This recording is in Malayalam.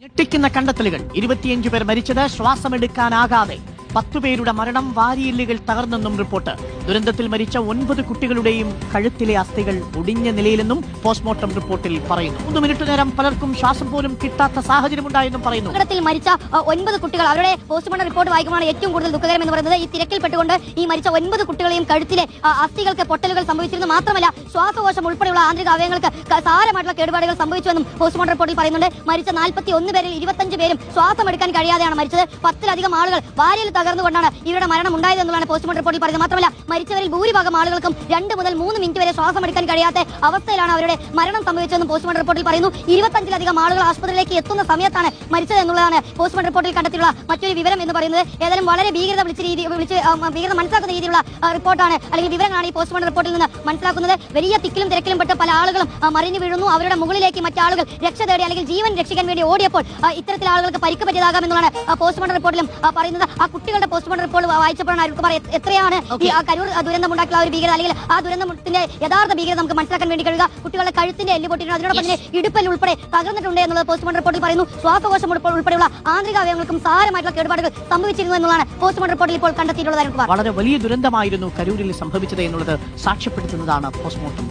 ഞെട്ടിക്കുന്ന കണ്ടെത്തലുകൾ. 25 പേർ മരിച്ചത് ശ്വാസമെടുക്കാനാകാതെ. 10 പേരുടെ മരണം വാരിയെല്ലുകൾ തകർന്നെന്നും റിപ്പോർട്ട്. ദുരന്തത്തിൽ മരിച്ച 9 കുട്ടികളുടെയും കഴുത്തിലെ അസ്ഥികൾ ഒടിഞ്ഞ നിലയിലെന്നും പോസ്റ്റ്മോർട്ടം റിപ്പോർട്ടിൽ പറയുന്നു. 3 മിനിറ്റ് നേരം പലർക്കും ശ്വാസം പോലും കിട്ടാത്ത സാഹചര്യമുണ്ടായെന്നും പറയുന്നു. അപകടത്തിൽ മരിച്ച 9 കുട്ടികൾ, അവരുടെ പോസ്റ്റ്മോർട്ടം റിപ്പോർട്ട് വായിക്കുമ്പോൾ ഏറ്റവും കൂടുതൽ ദുഃഖകരം എന്ന് പറയുന്നത് ഈ തിരക്കിൽപ്പെട്ടുകൊണ്ട് ഈ മരിച്ച 9 കുട്ടികളെയും കഴുത്തിലെ അസ്ഥികൾക്ക് പൊട്ടലുകൾ സംഭവിച്ചിരുന്നു. മാത്രമല്ല ശ്വാസകോശം ഉൾപ്പെടെയുള്ള ആന്തരിക അവയവങ്ങൾക്ക് സാരമായിട്ടുള്ള കേടുപാടുകൾ സംഭവിച്ചുവെന്നും പോസ്റ്റ്മോർട്ടം റിപ്പോർട്ടിൽ പറയുന്നുണ്ട്. മരിച്ച 41 പേരിൽ 25 പേരും ശ്വാസം എടുക്കാൻ കഴിയാതെയാണ് മരിച്ചത്. 10-ലധികം ആളുകൾ വാരിയിൽ തകർന്നുകൊണ്ടാണ് ഇവരുടെ മരണം ഉണ്ടായത് എന്നുള്ളതാണ് പോസ്റ്റ്മോർട്ടം റിപ്പോർട്ടിൽ പറയുന്നത്. മാത്രമല്ല മരിച്ചവരിൽ ഭൂരിഭാഗം ആളുകൾക്കും 2 മുതൽ 3 മിനിറ്റ് വരെ ശ്വാസം എടുക്കാൻ കഴിയാത്ത അവസ്ഥയിലാണ് അവരുടെ മരണം സംഭവിച്ചതെന്നും പോസ്റ്റ്മോർട്ടം റിപ്പോർട്ടിൽ പറയുന്നു. 25-ലധികം ആളുകൾ ആശുപത്രിയിലേക്ക് എത്തുന്ന സമയത്താണ് മരിച്ചത് എന്നുള്ളതാണ് പോസ്റ്റ്മോർട്ടം റിപ്പോർട്ടിൽ കണ്ടെത്തിയുള്ള മറ്റൊരു വിവരം എന്ന് പറയുന്നത്. ഏതായാലും വളരെ ഭീകരത ഭീകരത മനസ്സിലാക്കുന്ന രീതിയിലുള്ള റിപ്പോർട്ടാണ് അല്ലെങ്കിൽ വിവരങ്ങളാണ് ഈ പോസ്റ്റ്മോർട്ടം റിപ്പോർട്ടിൽ നിന്ന് മനസ്സിലാക്കുന്നത്. വലിയ തിക്കിലും തിരക്കിലും പെട്ട് പല ആളുകളും മറിഞ്ഞു വീഴുന്നു. അവരുടെ മുകളിലേക്ക് മറ്റാളുകൾ രക്ഷ തേടി അല്ലെങ്കിൽ ജീവൻ രക്ഷിക്കാൻ വേണ്ടി ഓടിയപ്പോൾ ഇത്തരത്തിൽ ആളുകൾക്ക് പരിക്ക് പറ്റിയതാകാം എന്നുള്ളതാണ് പോസ്റ്റ്മോർട്ടം റിപ്പോർട്ടിലും പറയുന്നത്. ആ കുട്ടികളുടെ പോസ്റ്റ്മോർട്ടം റിപ്പോർട്ട് വായിച്ചപ്പോഴാണ് അവർക്ക് പറയാം എത്രയാണ് ഈ കരൂർ ദുരന്തം ഉണ്ടാക്കിയുള്ള ഒരു ഭീകരത അല്ലെങ്കിൽ ആ ദുരന്തത്തിന്റെ യഥാർത്ഥ ഭീകരത നമുക്ക് മനസ്സിലാക്കാൻ വേണ്ടി കഴിയുക. കുട്ടികളുടെ കഴുത്തിന്റെ എല്ല് പൊട്ടിയിരുന്നു, അതിനോടൊപ്പം തന്നെ ഇടുപ്പൽ ഉൾപ്പെടെ തകർന്നിട്ടുണ്ട് എന്നുള്ളത് പോസ്റ്റ്മോർട്ടം റിപ്പോർട്ടിൽ പറയുന്നു. ശ്വാസകോശം ഉൾപ്പെടെയുള്ള ആന്തരിക അവയവങ്ങൾക്കും സാരമായിട്ടുള്ള കേടുപാടുകൾ സംഭവിച്ചിരുന്നു എന്നുള്ളതാണ് പോസ്റ്റ്മോർട്ടം റിപ്പോർട്ടിൽ ഇപ്പോൾ കണ്ടെത്തിയിട്ടുള്ളത്. വളരെ വലിയ ദുരന്തമായിരുന്നു കരൂരിൽ സംഭവിച്ചത് എന്നുള്ളത് സാക്ഷ്യപ്പെടുത്തുന്നതാണ് പോസ്റ്റ്മോർട്ടം.